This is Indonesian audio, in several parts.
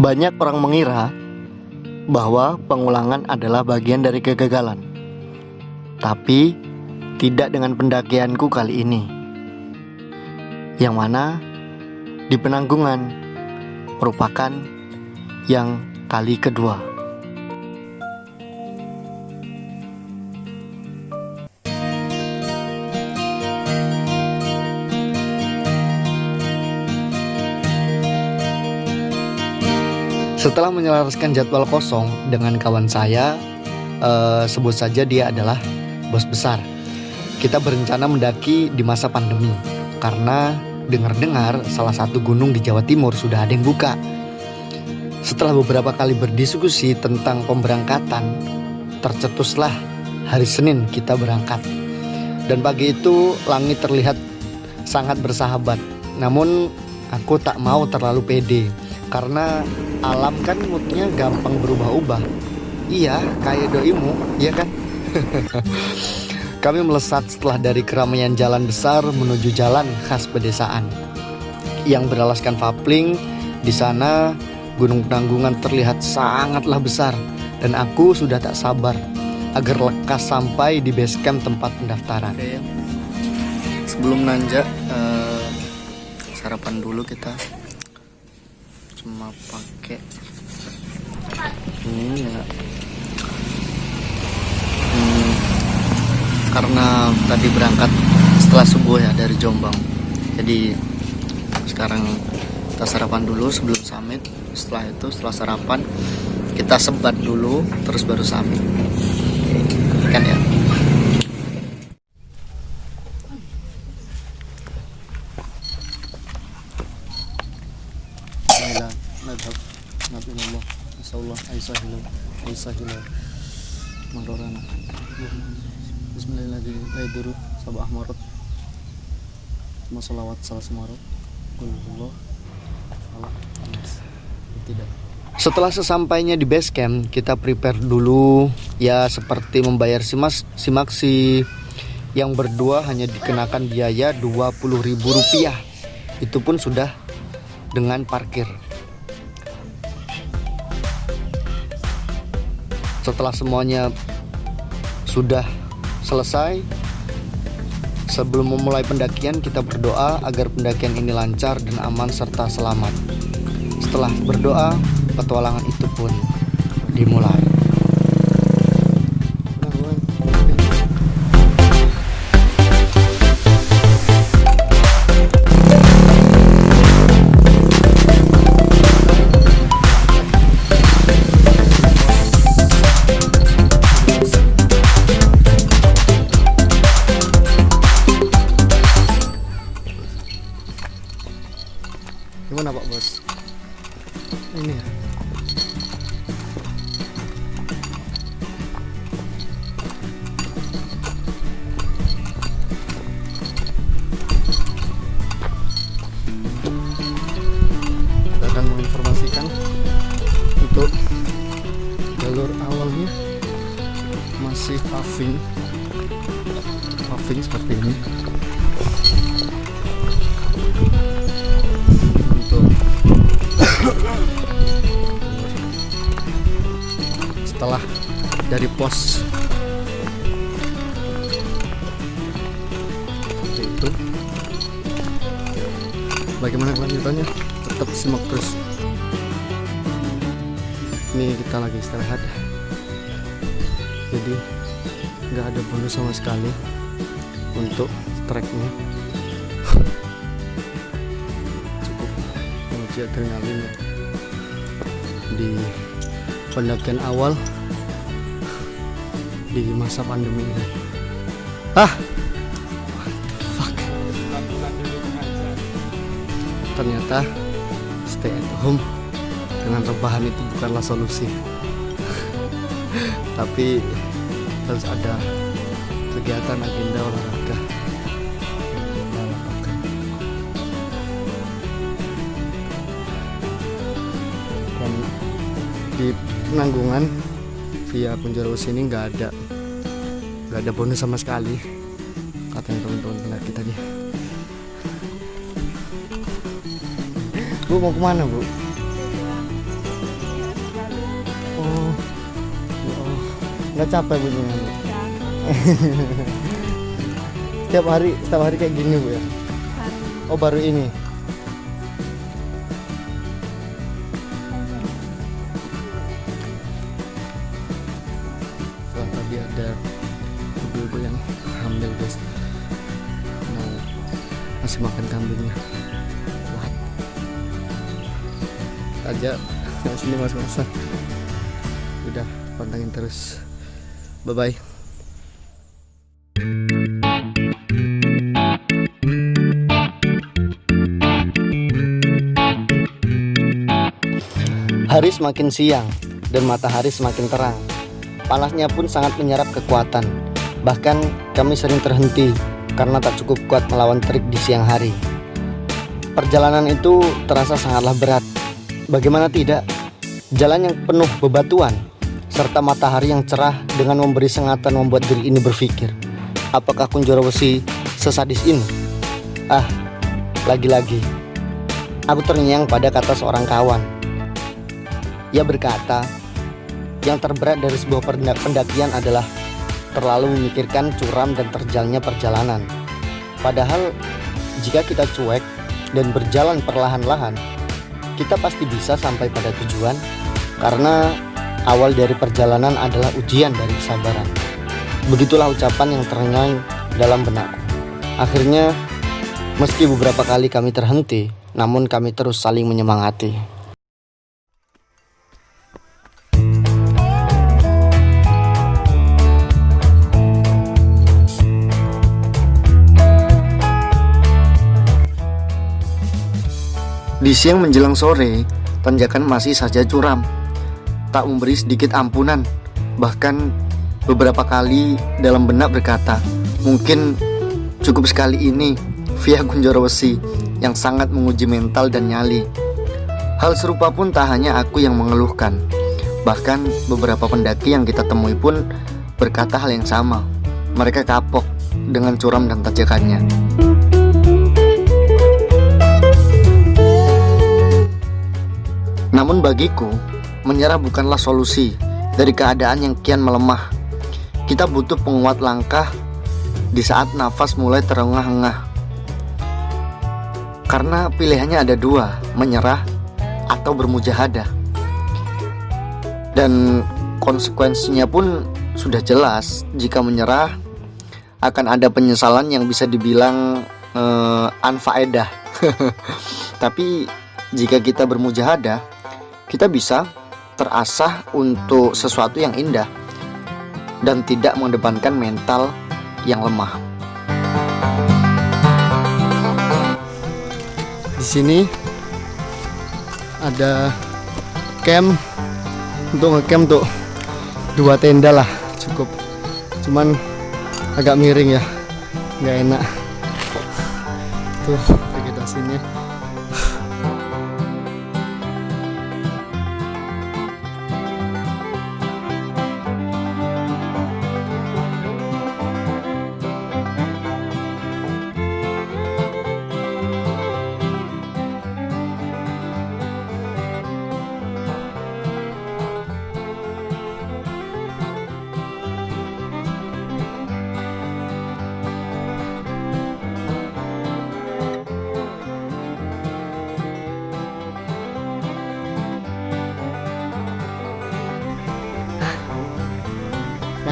Banyak orang mengira bahwa pengulangan adalah bagian dari kegagalan. Tapi tidak dengan pendakianku kali ini. Yang mana di Penanggungan merupakan yang kali kedua. Setelah menyelaraskan jadwal kosong dengan kawan saya, sebut saja dia adalah bos besar. Kita berencana mendaki di masa pandemi karena dengar-dengar salah satu gunung di Jawa Timur sudah ada yang buka. Setelah beberapa kali berdiskusi tentang pemberangkatan, tercetuslah hari Senin kita berangkat. Dan pagi itu langit terlihat sangat bersahabat. Namun aku tak mau terlalu pede karena alam kan moodnya gampang berubah-ubah. Iya, kayak doimu, iya kan? Kami melesat setelah dari keramaian jalan besar menuju jalan khas pedesaan yang beralaskan papling. Di sana Gunung Penanggungan terlihat sangatlah besar dan aku sudah tak sabar agar lekas sampai di base camp tempat pendaftaran. Oke. Sebelum nanjak, sarapan dulu kita. Cuma pakai ini ya. Karena tadi berangkat setelah subuh ya dari Jombang. Jadi sekarang kita sarapan dulu sebelum summit. Setelah itu, setelah sarapan kita sebat dulu terus baru summit. Kan ya. Bismillahirrahmanirrahim. Sabah marot. Masalawat salah semarot. Tidak. Setelah sesampainya di base camp, kita prepare dulu ya, seperti membayar simaksi. Yang berdua hanya dikenakan biaya Rp20.000. Itu pun sudah dengan parkir. Setelah semuanya sudah selesai, sebelum memulai pendakian kita berdoa agar pendakian ini lancar dan aman serta selamat. Setelah berdoa, petualangan itu pun dimulai. Gimana Pak Bos? Ini ya. Kita akan menginformasikan untuk jalur awalnya masih paving seperti ini. Setelah dari pos seperti itu, bagaimana kelanjutannya tetap simak terus. Ini kita lagi istirahat, jadi nggak ada bonus sama sekali untuk treknya. Cukup menguji adrenalin di pendakian awal di masa pandemi ini. What the fuck? Ternyata stay at home dengan rebahan itu bukanlah solusi. Tapi harus ada kegiatan agenda olahraga. Dan di Penanggungan via Kunjoro sini nggak ada bonus sama sekali, katanya teman-teman pendaki tadi. Bu mau kemana Bu? Nggak capek Bu dengan setiap hari kayak gini Bu ya? Oh baru ini. So, tadi ada ibu-ibu yang hamil guys, masih makan kambingnya. Wah, aja sini mas. Udah pantangin terus. Bye bye. Hari semakin siang dan matahari semakin terang. Panasnya pun sangat menyerap kekuatan. Bahkan kami sering terhenti karena tak cukup kuat melawan terik di siang hari. Perjalanan itu terasa sangatlah berat. Bagaimana tidak? Jalan yang penuh bebatuan serta matahari yang cerah dengan memberi sengatan membuat diri ini berpikir, apakah Kunjoro Wesi sesadis ini? Lagi-lagi aku terngiang pada kata seorang kawan. Ia berkata, yang terberat dari sebuah pendakian adalah terlalu memikirkan curam dan terjalnya perjalanan. Padahal jika kita cuek dan berjalan perlahan-lahan, kita pasti bisa sampai pada tujuan, karena awal dari perjalanan adalah ujian dari kesabaran. Begitulah ucapan yang terngiang dalam benakku. Akhirnya, meski beberapa kali kami terhenti, namun kami terus saling menyemangati. Di siang menjelang sore, tanjakan masih saja curam, tak memberi sedikit ampunan. Bahkan beberapa kali dalam benak berkata, mungkin cukup sekali ini via Kunjoro Wesi yang sangat menguji mental dan nyali. Hal serupa pun tak hanya aku yang mengeluhkan. Bahkan beberapa pendaki yang kita temui pun berkata hal yang sama. Mereka kapok dengan curam dan tanjakannya. Namun bagiku, menyerah bukanlah solusi dari keadaan yang kian melemah. Kita butuh penguat langkah di saat nafas mulai terengah-engah. Karena pilihannya ada dua, menyerah atau bermujahadah. Dan konsekuensinya pun sudah jelas. Jika menyerah, akan ada penyesalan yang bisa dibilang anfaedah. Tapi jika kita bermujahadah, kita bisa terasah untuk sesuatu yang indah dan tidak mengedepankan mental yang lemah. Di sini ada camp, untuk ngecamp tuh 2 tenda lah cukup. Cuman agak miring ya, nggak enak. Tuh vegetasinya.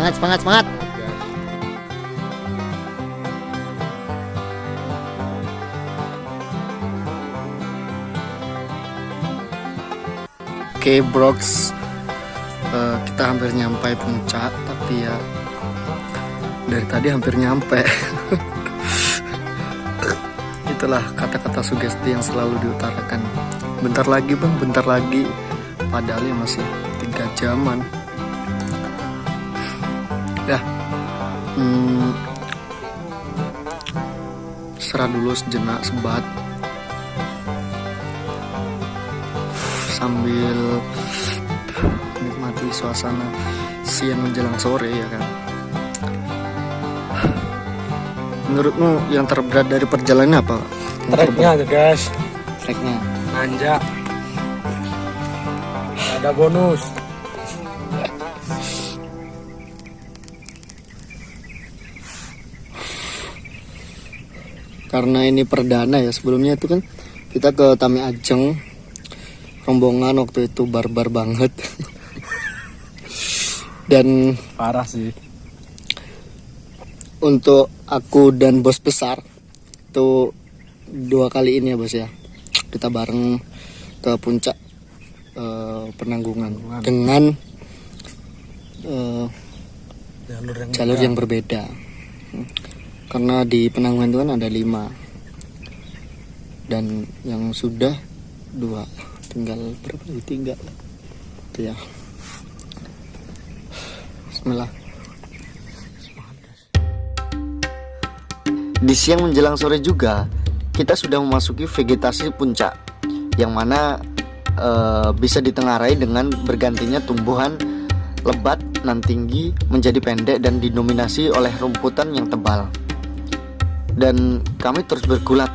Semangat. Oke, Brox, kita hampir nyampe puncak, tapi ya dari tadi hampir nyampe. Itulah kata-kata sugesti yang selalu diutarakan. Bentar lagi bang, bentar lagi. Padahal ya masih 3 jaman. Dah, serah dulu sejenak sebat sambil nikmati suasana siang menjelang sore ya kan. Menurutmu yang terberat dari perjalanan apa? Treknya aja guys. Treknya nanjak, ada bonus. karena ini perdana ya. Sebelumnya itu kan kita ke Tami Ajeng, rombongan waktu itu barbar banget. Dan Parah sih. untuk aku dan bos besar itu 2 kali ini ya bos ya, kita bareng ke puncak Penanggungan dengan jalur yang berbeda. Karena di Penanggungan itu kan ada 5 dan yang sudah 2, tinggal berapa lagi? 3 itu ya. Bismillah. Di siang menjelang sore juga kita sudah memasuki vegetasi puncak, yang mana bisa ditengarai dengan bergantinya tumbuhan lebat nan tinggi menjadi pendek dan didominasi oleh rumputan yang tebal. Dan kami terus bergulat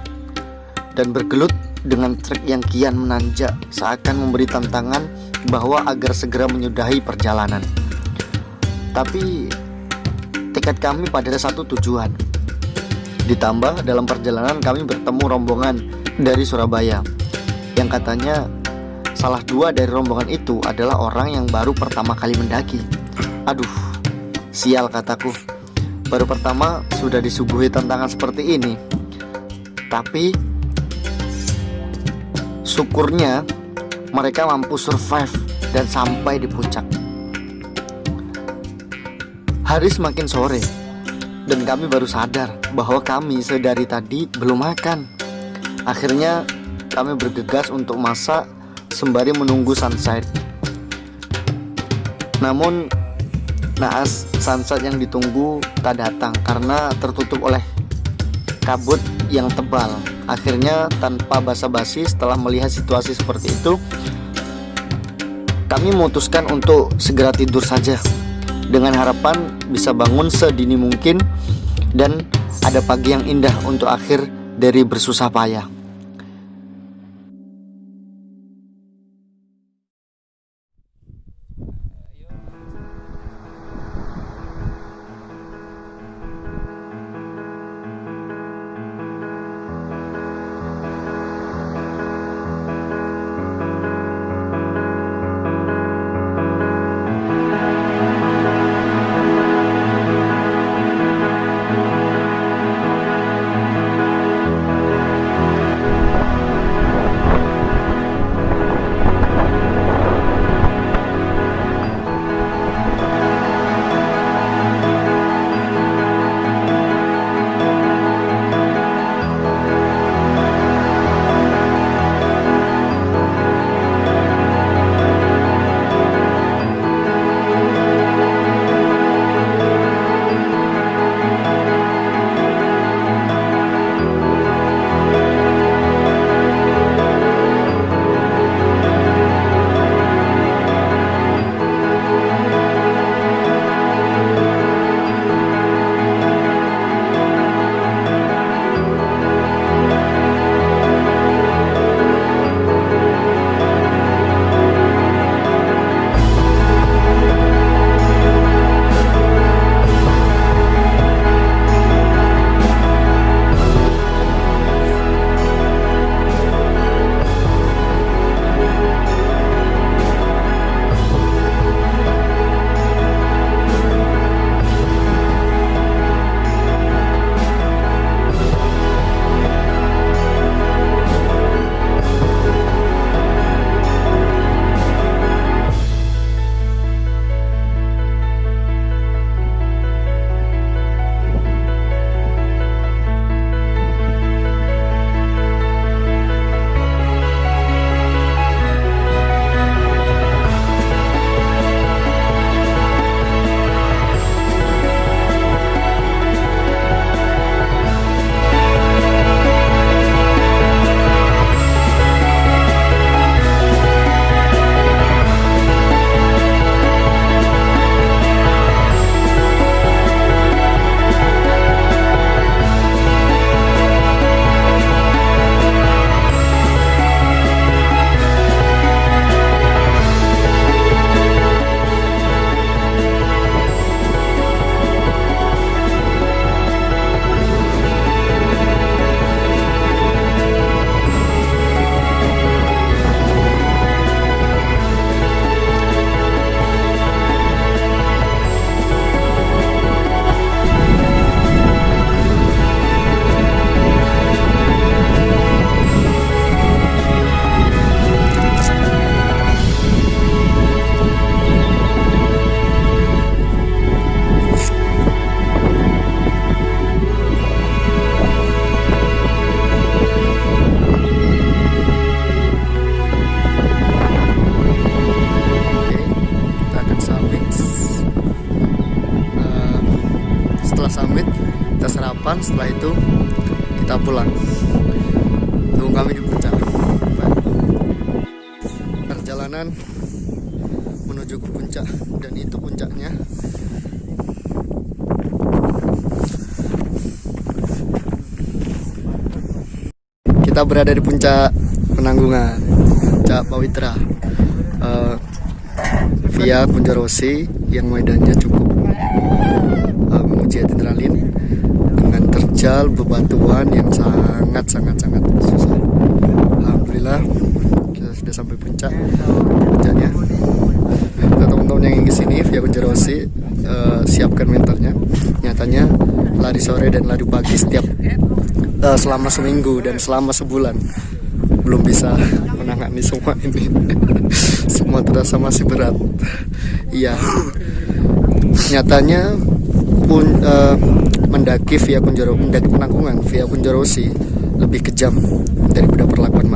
dan bergelut dengan trek yang kian menanjak, seakan memberi tantangan bahwa agar segera menyudahi perjalanan. Tapi tekad kami pada satu tujuan. Ditambah dalam perjalanan kami bertemu rombongan dari Surabaya yang katanya salah 2 dari rombongan itu adalah orang yang baru pertama kali mendaki. Aduh, sial kataku. Baru pertama sudah disuguhi tantangan seperti ini. Tapi syukurnya mereka mampu survive dan sampai di puncak. Hari semakin sore dan kami baru sadar bahwa kami sedari tadi belum makan. Akhirnya kami bergegas untuk masak sembari menunggu sunset. Namun naas sunset yang ditunggu tak datang karena tertutup oleh kabut yang tebal. Akhirnya tanpa basa-basi, setelah melihat situasi seperti itu, kami memutuskan untuk segera tidur saja dengan harapan bisa bangun sedini mungkin dan ada pagi yang indah untuk akhir dari bersusah payah. setelah itu kita pulang. Tunggu kami di puncak. Perjalanan menuju ke puncak, dan itu puncaknya. Kita berada di puncak Penanggungan, puncak Pawitra, via Kunjorosi yang medannya cukup menguji adrenalin dengan terjal bebatuan yang sangat susah. Alhamdulillah kita sudah sampai puncaknya. Untuk teman-teman yang ingin kesini via Kunjorosi, siapkan mentalnya. Nyatanya lari sore dan lari pagi setiap selama seminggu dan selama sebulan belum bisa menangani semua ini. Semua terasa masih berat. Iya, nyatanya pun mendaki Penanggungan via Kunjorosi lebih kejam daripada perlakuan